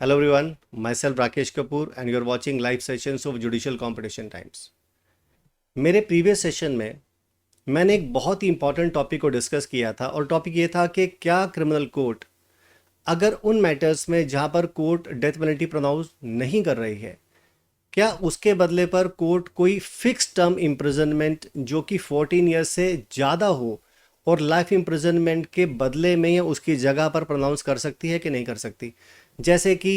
Hello everyone, myself Rakesh Kapoor and you are watching live sessions of Judicial Competition Times. मेरे previous session में मैंने एक बहुत ही important topic को discuss किया था और टॉपिक ये था कि क्या क्रिमिनल कोर्ट अगर उन मैटर्स में जहां पर कोर्ट डेथ पेनल्टी प्रोनाउंस नहीं कर रही है, क्या उसके बदले पर कोर्ट कोई फिक्स टर्म इम्प्रिजनमेंट जो कि 14 ईयर्स से ज़्यादा हो और लाइफ इम्प्रिजनमेंट के बदले में या उसकी जगह पर प्रोनाउंस कर सकती है कि नहीं कर सकती। जैसे कि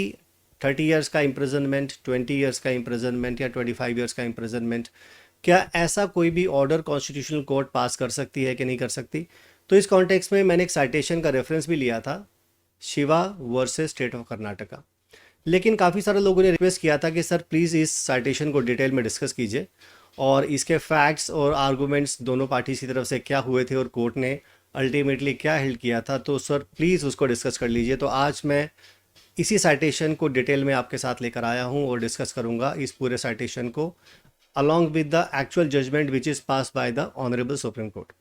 30 ईयर्स का इम्प्रिजनमेंट, 20 ईयर्स का इम्प्रिजनमेंट या 25 ईयर्स का इम्प्रिजनमेंट, क्या ऐसा कोई भी ऑर्डर कॉन्स्टिट्यूशनल कोर्ट पास कर सकती है कि नहीं कर सकती। तो इस कॉन्टेक्स्ट में मैंने एक साइटेशन का रेफरेंस भी लिया था, Shiva versus state of Karnataka. लेकिन काफ़ी सारे लोगों ने रिक्वेस्ट किया था कि सर प्लीज़ इस साइटेशन को डिटेल में डिस्कस कीजिए और इसके फैक्ट्स और आर्गूमेंट्स दोनों पार्टी की तरफ से क्या हुए थे और कोर्ट ने अल्टीमेटली क्या हेल्ड किया था, तो सर प्लीज़ उसको डिस्कस कर लीजिए। तो आज मैं इसी साइटेशन को डिटेल में आपके साथ लेकर आया हूं और डिस्कस करूंगा इस पूरे साइटेशन को along with the actual judgement which is pass by the honourable supreme Court.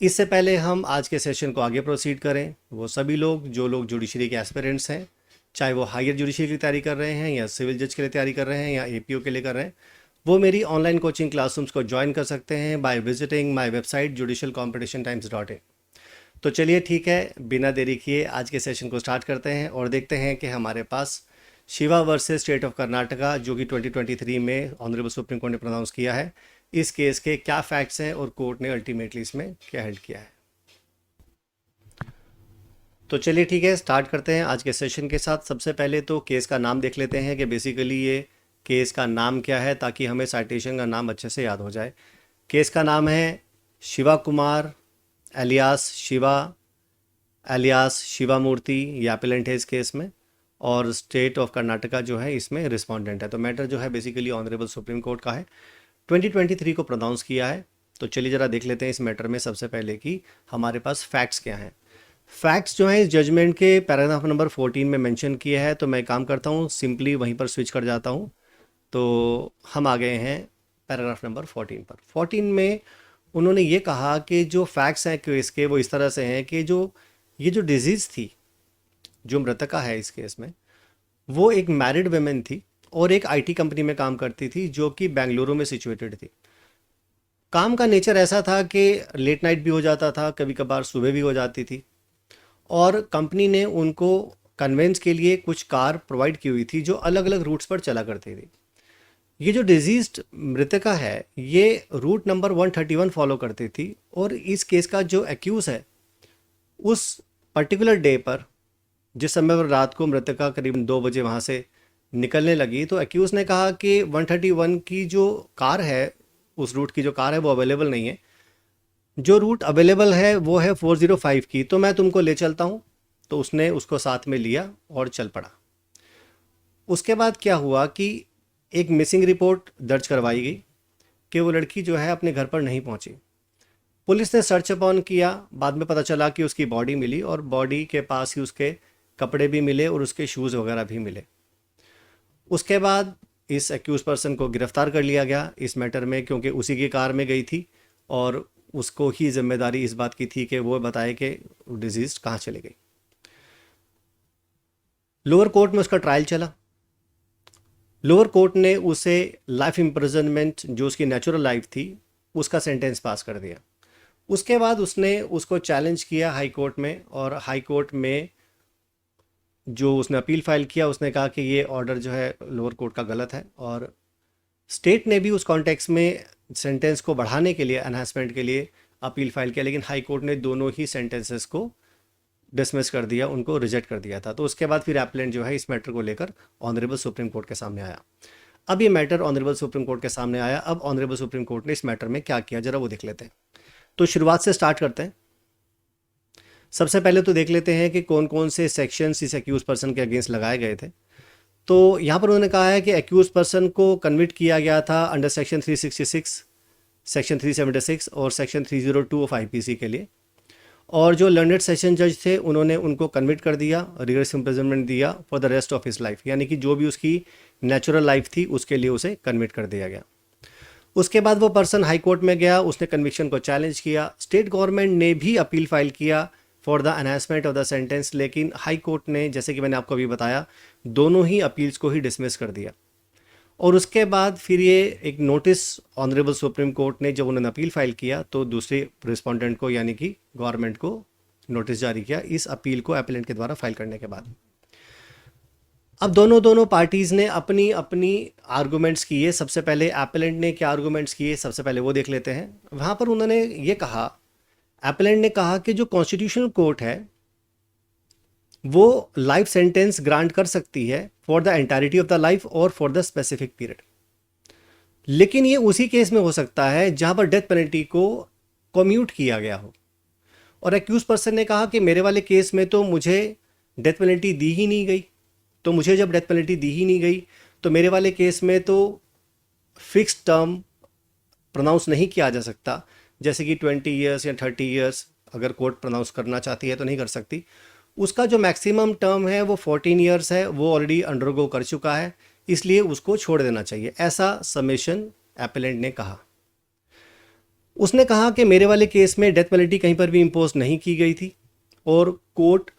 इससे पहले हम आज के सेशन को आगे प्रोसीड करें, वो सभी लोग जो लोग जुडिशरी के एस्पिरेंट्स हैं, चाहे वो हायर जुडिशरी की तैयारी कर रहे हैं या सिविल जज के लिए तैयारी कर रहे हैं या एपीओ के लिए कर रहे हैं, वो मेरी ऑनलाइन कोचिंग क्लासरूम्स को ज्वाइन कर सकते हैं by visiting my website judicialcompetitiontimes.in। तो चलिए ठीक है, बिना देरी किए आज के सेशन को स्टार्ट करते हैं और देखते हैं कि हमारे पास Shiva versus state of Karnataka जो कि 2023 में ऑनरेबल सुप्रीम कोर्ट ने प्रोनाउंस किया है, इस केस के क्या फैक्ट्स हैं और कोर्ट ने अल्टीमेटली इसमें क्या हेल्ड किया है। तो चलिए ठीक है, स्टार्ट करते हैं आज के सेशन के साथ। सबसे पहले तो केस का नाम देख लेते हैं कि बेसिकली ये केस का नाम क्या है, ताकि हमें साइटेशन का नाम अच्छे से याद हो जाए। केस का नाम है शिवा कुमार एलियास शिवा एलियास शिवा मूर्ति, ये एपेलेंट है इस केस में, और स्टेट ऑफ कर्नाटका जो है इसमें रिस्पोंडेंट है। तो मैटर जो है बेसिकली ऑनरेबल सुप्रीम कोर्ट का है, 2023 को प्रोनाउंस किया है। तो चलिए ज़रा देख लेते हैं इस मैटर में सबसे पहले कि हमारे पास फैक्ट्स क्या हैं। फैक्ट्स जो है इस जजमेंट के पैराग्राफ नंबर 14 में मेंशन किया है, तो मैं काम करता हूँ सिंपली वहीं पर स्विच कर जाता हूँ। तो हम आ गए हैं पैराग्राफ नंबर 14 पर। 14 में उन्होंने ये कहा कि जो फैक्ट्स हैं केस के वो इस तरह से हैं कि ये जो डिजीज़ थी, जो मृतका है इस केस में, वो एक मैरिड वेमेन थी और एक आईटी कंपनी में काम करती थी जो कि बेंगलुरु में सिचुएटेड थी। काम का नेचर ऐसा था कि लेट नाइट भी हो जाता था, कभी कभार सुबह भी हो जाती थी, और कंपनी ने उनको कन्वेंस के लिए कुछ कार प्रोवाइड की हुई थी जो अलग अलग रूट्स पर चला करती थी। ये जो डिजीज्ड मृतका है ये रूट नंबर 131 फॉलो करती थी, और इस केस का जो एक्यूज है उस पर्टिकुलर डे पर, जिस समय पर रात को मृतका करीब 2 बजे वहाँ से निकलने लगी, तो एक्यूज ने कहा कि 131 की जो कार है, उस रूट की जो कार है वो अवेलेबल नहीं है, जो रूट अवेलेबल है वो है 405 की, तो मैं तुमको ले चलता हूँ। तो उसने उसको साथ में लिया और चल पड़ा। उसके बाद क्या हुआ कि एक मिसिंग रिपोर्ट दर्ज करवाई गई कि वो लड़की जो है अपने घर पर नहीं पहुंची। पुलिस ने सर्च अपॉन किया, बाद में पता चला कि उसकी बॉडी मिली और बॉडी के पास ही उसके कपड़े भी मिले और उसके शूज़ वगैरह भी मिले। उसके बाद इस एक्यूज पर्सन को गिरफ्तार कर लिया गया इस मैटर में, क्योंकि उसी की कार में गई थी और उसको ही जिम्मेदारी इस बात की थी कि वो बताए कि डिजीज कहाँ चली गई। लोअर कोर्ट में उसका ट्रायल चला। लोअर कोर्ट ने उसे लाइफ इम्प्रिजनमेंट, जो उसकी नेचुरल लाइफ थी, उसका सेंटेंस पास कर दिया। उसके बाद उसने उसको चैलेंज किया हाई कोर्ट में, और हाई कोर्ट में जो उसने अपील फाइल किया उसने कहा कि ये ऑर्डर जो है लोअर कोर्ट का गलत है, और स्टेट ने भी उस कॉन्टेक्स्ट में सेंटेंस को बढ़ाने के लिए, एनहांसमेंट के लिए अपील फाइल किया, लेकिन हाई कोर्ट ने दोनों ही सेंटेंसेस को डिसमिस कर दिया, उनको रिजेक्ट कर दिया था। तो उसके बाद फिर एप्लेंट जो है इस मैटर को लेकर ऑनरेबल सुप्रीम कोर्ट के सामने आया। अब ये मैटर ऑनरेबल सुप्रीम कोर्ट के सामने आया। अब ऑनरेबल सुप्रीम कोर्ट ने इस मैटर में क्या किया, जरा वो देख लेते हैं। तो शुरुआत से स्टार्ट करते हैं। सबसे पहले तो देख लेते हैं कि कौन कौन से सेक्शंस इस एक्यूज पर्सन के अगेंस्ट लगाए गए थे। तो यहाँ पर उन्होंने कहा है कि एक्यूज पर्सन को कन्विक्ट किया गया था अंडर सेक्शन 366, सेक्शन 376 और सेक्शन 302 ऑफ आईपीसी के लिए, और जो लर्नेड सेशन जज थे उन्होंने उनको कन्विक्ट कर दिया, रिगरस इम्प्रिजनमेंट दिया for the rest of his life, यानी कि जो भी उसकी नेचुरल लाइफ थी उसके लिए उसे कन्विक्ट कर दिया गया। उसके बाद वो पर्सन हाई कोर्ट में गया, उसने कन्विक्शन को चैलेंज किया। स्टेट गवर्नमेंट ने भी अपील फाइल किया for the enhancement of the sentence, लेकिन हाई कोर्ट ने, जैसे कि मैंने आपको अभी बताया, दोनों ही अपील्स को ही डिसमिस कर दिया। और उसके बाद फिर ये एक नोटिस ऑनरेबल सुप्रीम कोर्ट ने, जब उन्होंने अपील फाइल किया तो दूसरे रिस्पोंडेंट को यानी कि गवर्नमेंट को नोटिस जारी किया इस अपील को एपेलेंट के द्वारा फाइल करने के बाद। अब दोनों पार्टीज़ ने अपनी अपनी आर्गूमेंट्स किए। सबसे पहले एपेलेंट ने क्या आर्गूमेंट्स किए, सबसे पहले वो देख लेते हैं। वहाँ पर उन्होंने ये कहा, एपेलेंट ने कहा कि जो कॉन्स्टिट्यूशनल कोर्ट है वो लाइफ सेंटेंस ग्रांट कर सकती है for the entirety of the life और फॉर द स्पेसिफिक पीरियड, लेकिन ये उसी केस में हो सकता है जहाँ पर डेथ पेनल्टी को कम्यूट किया गया हो। और एक्यूज पर्सन ने कहा कि मेरे वाले केस में तो मुझे डेथ पेनल्टी दी ही नहीं गई, तो मुझे जब डेथ पेनल्टी दी ही नहीं गई तो मेरे वाले केस में तो फिक्स टर्म प्रोनाउंस नहीं किया जा सकता, जैसे कि 20 ईयर्स या 30 ईयर्स अगर कोर्ट प्रोनाउंस करना चाहती है तो नहीं कर सकती। उसका जो मैक्सिमम टर्म है वो 14 ईयर्स है, वो ऑलरेडी अंडरगो कर चुका है, इसलिए उसको छोड़ देना चाहिए, ऐसा सबमिशन एपेलेंट ने कहा। उसने कहा कि मेरे वाले केस में डेथ पेनल्टी कहीं पर भी इम्पोज नहीं की गई थी और कोर्ट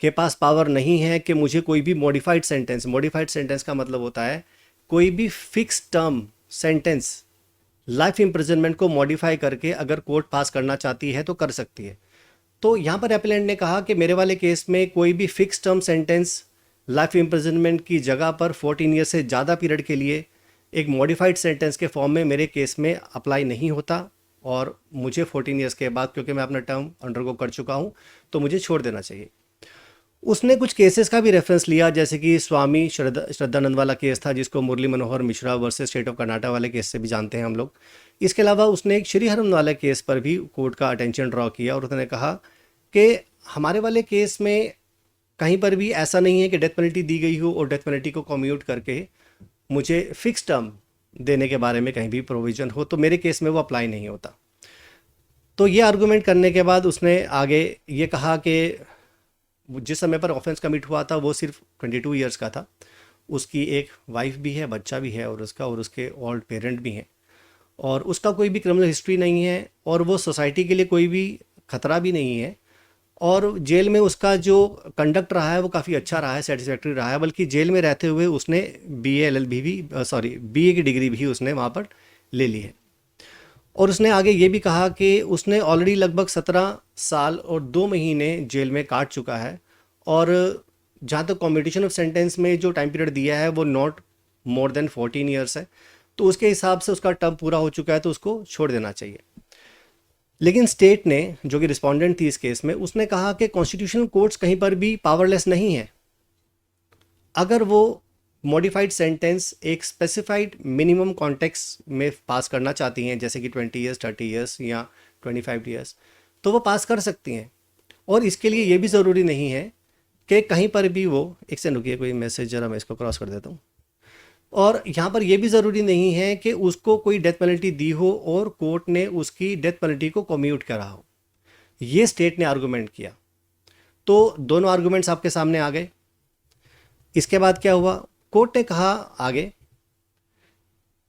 के पास पावर नहीं है कि मुझे कोई भी मॉडिफाइड सेंटेंस का मतलब होता है कोई भी fix term sentence life imprisonment को मॉडिफाई करके अगर कोर्ट पास करना चाहती है तो कर सकती है। तो यहाँ पर एपेलेंट ने कहा कि मेरे वाले केस में कोई भी fix term sentence life imprisonment की जगह पर 14 ईयर से ज़्यादा पीरियड के लिए एक मॉडिफाइड सेंटेंस के फॉर्म में मेरे केस में अप्लाई नहीं होता, और मुझे 14 ईयर्स के बाद, क्योंकि मैं अपना टर्म अंडरगो कर चुका हूँ, तो मुझे छोड़ देना चाहिए। उसने कुछ केसेस का भी रेफरेंस लिया, जैसे कि स्वामी श्रद्धानंद वाला केस था जिसको Murli Manohar Mishra versus state of Karnataka वाले केस से भी जानते हैं हम लोग। इसके अलावा उसने एक श्रीहरन वाले केस पर भी कोर्ट का अटेंशन ड्रॉ किया और उसने कहा कि हमारे वाले केस में कहीं पर भी ऐसा नहीं है कि डेथ पेनल्टी दी गई हो और डेथ पेनल्टी को कम्यूट करके मुझे फिक्स टर्म देने के बारे में कहीं भी प्रोविज़न हो, तो मेरे केस में वो अप्लाई नहीं होता। तो ये आर्गूमेंट करने के बाद उसने आगे ये कहा कि जिस समय पर ऑफेंस कमिट हुआ था वो सिर्फ 22 ईयर्स का था, उसकी एक वाइफ भी है, बच्चा भी है, और उसके ओल्ड पेरेंट भी हैं, और उसका कोई भी क्रिमिनल हिस्ट्री नहीं है, और वो सोसाइटी के लिए कोई भी खतरा भी नहीं है, और जेल में उसका जो कंडक्ट रहा है वो काफ़ी अच्छा रहा है, सेटिस्फैक्ट्री रहा है। बल्कि जेल में रहते हुए उसने बीए की डिग्री भी उसने वहाँ पर ले ली है। और उसने आगे ये भी कहा कि उसने ऑलरेडी लगभग 17 साल और 2 महीने जेल में काट चुका है, और जहाँ तक कॉम्यूटेशन ऑफ सेंटेंस में जो टाइम पीरियड दिया है वो नॉट मोर देन 14 ईयर्स है, तो उसके हिसाब से उसका टर्म पूरा हो चुका है, तो उसको छोड़ देना चाहिए। लेकिन स्टेट ने, जो कि रिस्पोंडेंट थी इस केस में, उसने कहा कि कॉन्स्टिट्यूशनल कोर्ट्स कहीं पर भी पावरलेस नहीं है। अगर वो मॉडिफाइड सेंटेंस एक स्पेसिफाइड मिनिमम कॉन्टेक्स्ट में पास करना चाहती हैं, जैसे कि 20 ईयर्स, 30 ईयर्स या 25 ईयर्स, तो वो पास कर सकती हैं। और इसके लिए ये भी ज़रूरी नहीं है कि कहीं पर भी वो, एक सेकंड रुकिए, कोई मैसेज जरा मैं इसको क्रॉस कर देता हूँ। और यहाँ पर यह भी ज़रूरी नहीं है कि उसको कोई डेथ पेनल्टी दी हो और कोर्ट ने उसकी डेथ पेनल्टी को कम्यूट करा हो। ये स्टेट ने आर्गूमेंट किया। तो दोनों आर्गूमेंट्स आपके सामने आ गए। इसके बाद क्या हुआ, कोर्ट ने कहा आगे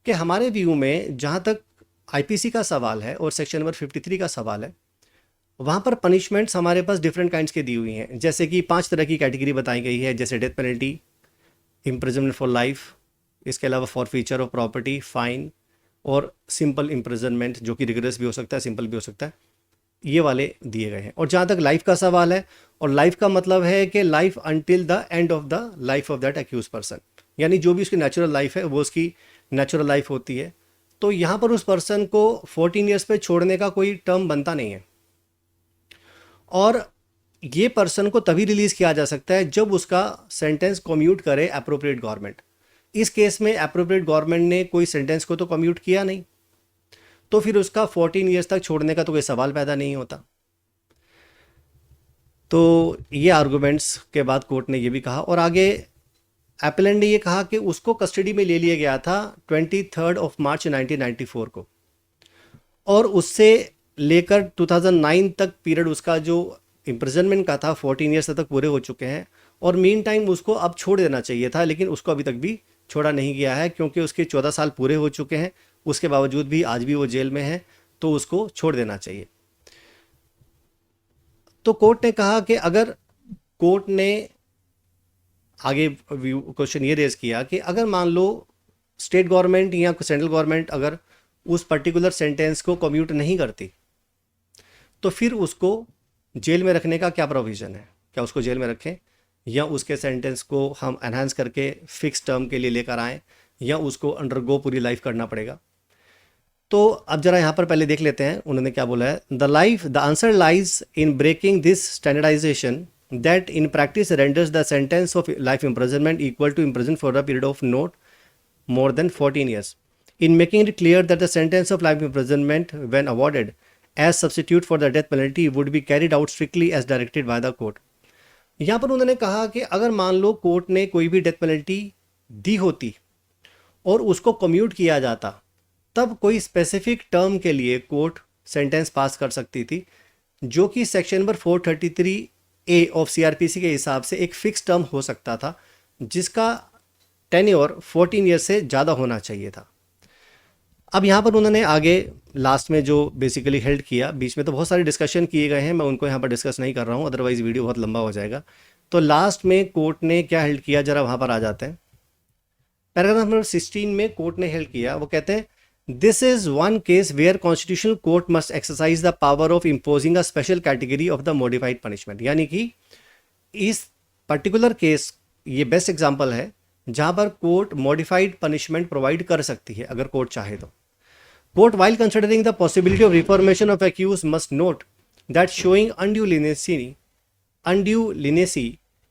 कि हमारे व्यू में जहाँ तक आईपीसी का सवाल है और सेक्शन नंबर 53 का सवाल है, वहाँ पर पनिशमेंट्स हमारे पास डिफरेंट काइंड्स की दी हुई हैं। जैसे कि 5 तरह की कैटेगरी बताई गई है, जैसे death penalty, imprisonment for life, इसके अलावा फॉरफीचर ऑफ प्रॉपर्टी, फाइन, और सिंपल इम्प्रिजनमेंट, जो कि रिगरस भी हो सकता है, सिंपल भी हो सकता है, ये वाले दिए गए हैं। और जहाँ तक लाइफ का सवाल है, और लाइफ का मतलब है कि life until the end of the life of that accused person, यानी जो भी उसकी नेचुरल लाइफ है वो उसकी नेचुरल लाइफ होती है। तो यहाँ पर उस पर्सन को 14 ईयर्स पे छोड़ने का कोई टर्म बनता नहीं है, और ये पर्सन को तभी रिलीज़ किया जा सकता है जब उसका सेंटेंस कम्यूट करे अप्रोप्रिएट गवर्नमेंट। इस केस में अप्रोप्रिएट गवर्नमेंट ने कोई सेंटेंस को तो कम्यूट किया नहीं, तो फिर उसका 14 ईयर्स तक छोड़ने का तो कोई सवाल पैदा नहीं होता। तो ये आर्गूमेंट्स के बाद कोर्ट ने ये भी कहा, और आगे एपेलेंट ने ये कहा कि उसको कस्टडी में ले लिया गया था 23 मार्च 1994 को, और उससे लेकर 2009 तक पीरियड उसका जो इम्प्रिजनमेंट का था 14 ईयर्स तक पूरे हो चुके हैं, और मीन टाइम उसको अब छोड़ देना चाहिए था, लेकिन उसको अभी तक भी छोड़ा नहीं गया है क्योंकि उसके 14 साल पूरे हो चुके हैं। उसके बावजूद भी आज भी वो जेल में है, तो उसको छोड़ देना चाहिए। तो कोर्ट ने कहा कि अगर कोर्ट ने आगे क्वेश्चन ये रेज किया कि अगर मान लो स्टेट गवर्नमेंट या सेंट्रल गवर्नमेंट अगर उस पर्टिकुलर सेंटेंस को कम्यूट नहीं करती, तो फिर उसको जेल में रखने का क्या प्रोविज़न है? क्या उसको जेल में रखें, या उसके सेंटेंस को हम एनहांस करके फिक्स टर्म के लिए लेकर आएँ, या उसको अंडरगो पूरी लाइफ करना पड़ेगा? तो अब जरा यहाँ पर पहले देख लेते हैं उन्होंने क्या बोला है। The answer lies in breaking this standardisation that in practice renders the sentence of life imprisonment equal to imprison for a period of not more than 14 years, in making it clear that the sentence of life imprisonment, when awarded as substitute for the death penalty, would be carried out strictly as directed by the court. यहाँ पर उन्होंने कहा कि अगर मान लो court ने कोई भी डेथ पेनल्टी दी होती और उसको कम्यूट किया जाता, तब कोई स्पेसिफिक टर्म के लिए कोर्ट सेंटेंस पास कर सकती थी, जो कि section number 433A of CRPC के हिसाब से एक फिक्स टर्म हो सकता था, जिसका टेन्योर 14 ईयर से ज़्यादा होना चाहिए था। अब यहाँ पर उन्होंने आगे लास्ट में जो बेसिकली हेल्ड किया, बीच में तो बहुत सारे डिस्कशन किए गए हैं, मैं उनको यहाँ पर डिस्कस नहीं कर रहा हूँ, अदरवाइज वीडियो बहुत लंबा हो जाएगा। तो लास्ट में कोर्ट ने क्या हेल्ड किया, जरा वहाँ पर आ जाते हैं। पैराग्राफ नंबर 16 में कोर्ट ने हेल्ड किया, वो कहते हैं this is one case where constitutional court must exercise the power of imposing a special category of the modified punishment. यानी कि इस पर्टिकुलर केस ये बेस्ट एग्जाम्पल है जहां पर कोर्ट मॉडिफाइड पनिशमेंट प्रोवाइड कर सकती है अगर कोर्ट चाहे तो। Court while considering the possibility of reformation of accused must note that showing undue leniency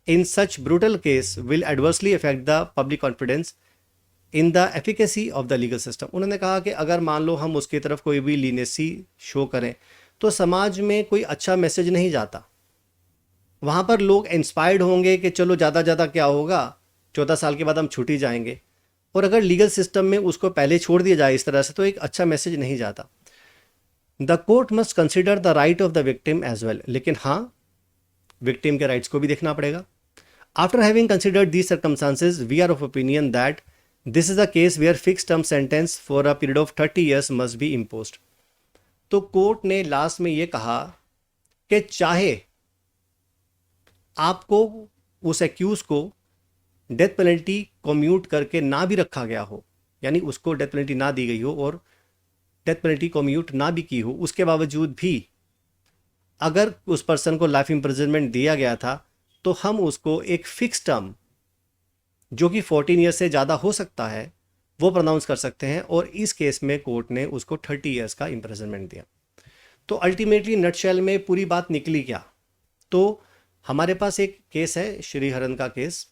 in such brutal case will adversely affect the public confidence in the efficacy of the legal system। उन्होंने कहा कि अगर मान लो हम उसकी तरफ कोई भी लीनेसी शो करें तो समाज में कोई अच्छा मैसेज नहीं जाता, वहाँ पर लोग इंस्पायर्ड होंगे कि चलो ज़्यादा क्या होगा, 14 साल के बाद हम छूट ही जाएंगे। और अगर लीगल सिस्टम में उसको पहले छोड़ दिया जाए इस तरह से, तो एक अच्छा मैसेज नहीं जाता। The court must consider the right of the victim as well. लेकिन हाँ, विक्टिम के राइट्स को भी देखना पड़ेगा। After having considered these circumstances we are of opinion that this is a case where fixed term sentence for a period of 30 years must be imposed. तो court ने last में ये कहा कि चाहे आपको उस एक्यूज को डेथ पेनल्टी कम्यूट करके ना भी रखा गया हो, यानी उसको डेथ पेनल्टी ना दी गई हो और डेथ पेनल्टी कम्यूट ना भी की हो, उसके बावजूद भी अगर उस पर्सन को लाइफ इम्प्रिजनमेंट दिया गया था, तो हम उसको एक फिक्स टर्म जो कि 14 ईयर्स से ज़्यादा हो सकता है वो प्रोनाउंस कर सकते हैं। और इस केस में कोर्ट ने उसको 30 ईयर्स का इम्प्रिजनमेंट दिया। तो अल्टीमेटली नटशेल में पूरी बात निकली क्या? तो हमारे पास एक केस है श्रीहरन का case,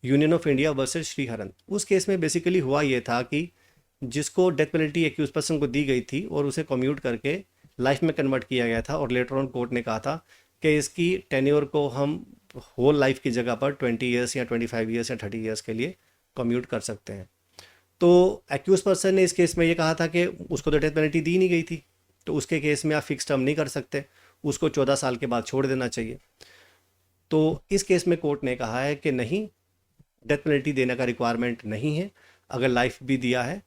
union of India versus Sriharan. उस केस में बेसिकली हुआ ये था कि जिसको डेथ पेनल्टी एक्यूज पर्सन को दी गई थी और उसे कम्यूट करके लाइफ में कन्वर्ट किया गया था, और लेटर ऑन कोर्ट ने कहा था कि इसकी टेन्योर को हम होल लाइफ की जगह पर 20 ईयर्स या 25 ईयर्स या 30 ईयर्स के लिए कम्यूट कर सकते हैं। तो एक्यूज पर्सन ने इस केस में ये कहा था कि उसको तो डेथ पेनल्टी दी नहीं गई थी, तो उसके केस में आप फिक्स टर्म नहीं कर सकते, उसको 14 साल के बाद छोड़ देना चाहिए। तो इस केस में कोर्ट ने कहा है कि नहीं, डेथ पेनल्टी देने का रिक्वायरमेंट नहीं है। अगर लाइफ भी दिया है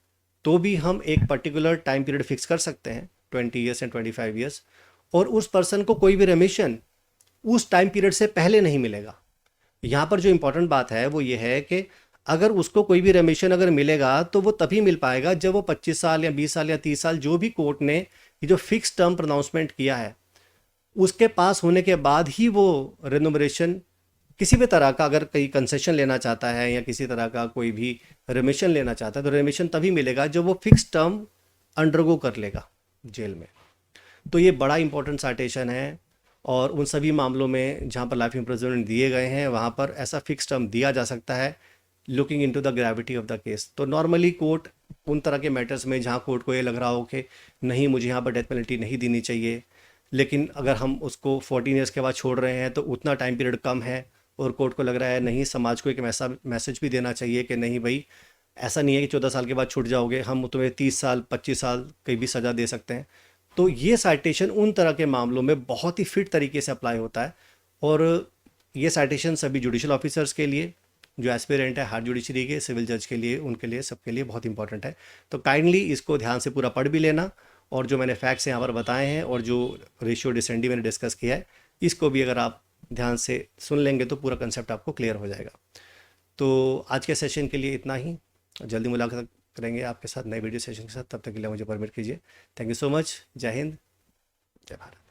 तो भी हम एक पर्टिकुलर टाइम पीरियड फिक्स कर सकते हैं, 20 ईयर्स एंड 25 ईयर्स, और उस पर्सन को कोई भी रेमिशन उस टाइम पीरियड से पहले नहीं मिलेगा। यहाँ पर जो इंपॉर्टेंट बात है वो ये है कि अगर उसको कोई भी रेमिशन अगर मिलेगा तो वो तभी मिल पाएगा जब वो 25 साल या 20 साल या 30 साल जो भी कोर्ट ने ये जो फिक्स टर्म प्रोनाउंसमेंट किया है उसके पास होने के बाद ही वो रेनुमरेशन किसी भी तरह का अगर कहीं कंसेशन लेना चाहता है या किसी तरह का कोई भी रेमिशन लेना चाहता है, तो रेमिशन तभी मिलेगा जब वो फिक्स टर्म अंडरगो कर लेगा जेल में। तो ये बड़ा इंपॉर्टेंट साइटेशन है, और उन सभी मामलों में जहाँ पर लाइफ इम्प्रिजनमेंट दिए गए हैं वहाँ पर ऐसा फिक्स टर्म दिया जा सकता है, looking into the gravity of the case. तो नॉर्मली कोर्ट उन तरह के मैटर्स में जहाँ कोर्ट को ये लग रहा हो कि नहीं, मुझे यहाँ पर डेथ पेनल्टी नहीं देनी चाहिए, लेकिन अगर हम उसको 14 ईयर्स के बाद छोड़ रहे हैं तो उतना टाइम पीरियड कम है, और कोर्ट को लग रहा है नहीं, समाज को एक ऐसा मैसेज भी देना चाहिए कि नहीं भाई, ऐसा नहीं है कि 14 साल के बाद छूट जाओगे, हम तुम्हें 30 साल 25 साल की भी सज़ा दे सकते हैं। तो ये साइटेशन उन तरह के मामलों में बहुत ही फिट तरीके से अप्लाई होता है, और ये साइटेशन सभी जुडिशल ऑफिसर्स के लिए, जो एस्पिरेंट है हायर जुडिशरी के, सिविल जज के लिए, उनके लिए, सबके लिए बहुत इंपॉर्टेंट है। तो काइंडली इसको ध्यान से पूरा पढ़ भी लेना, और जो मैंने फैक्ट्स यहाँ पर बताए हैं और जो रेशियो डिसेंडी मैंने डिस्कस किया है, इसको भी अगर आप ध्यान से सुन लेंगे तो पूरा कंसेप्ट आपको क्लियर हो जाएगा। तो आज के सेशन के लिए इतना ही। जल्दी मुलाकात करेंगे आपके साथ नए वीडियो सेशन के साथ। तब तक के लिए मुझे परमिट कीजिए। Thank you so much. जय हिंद, जय भारत।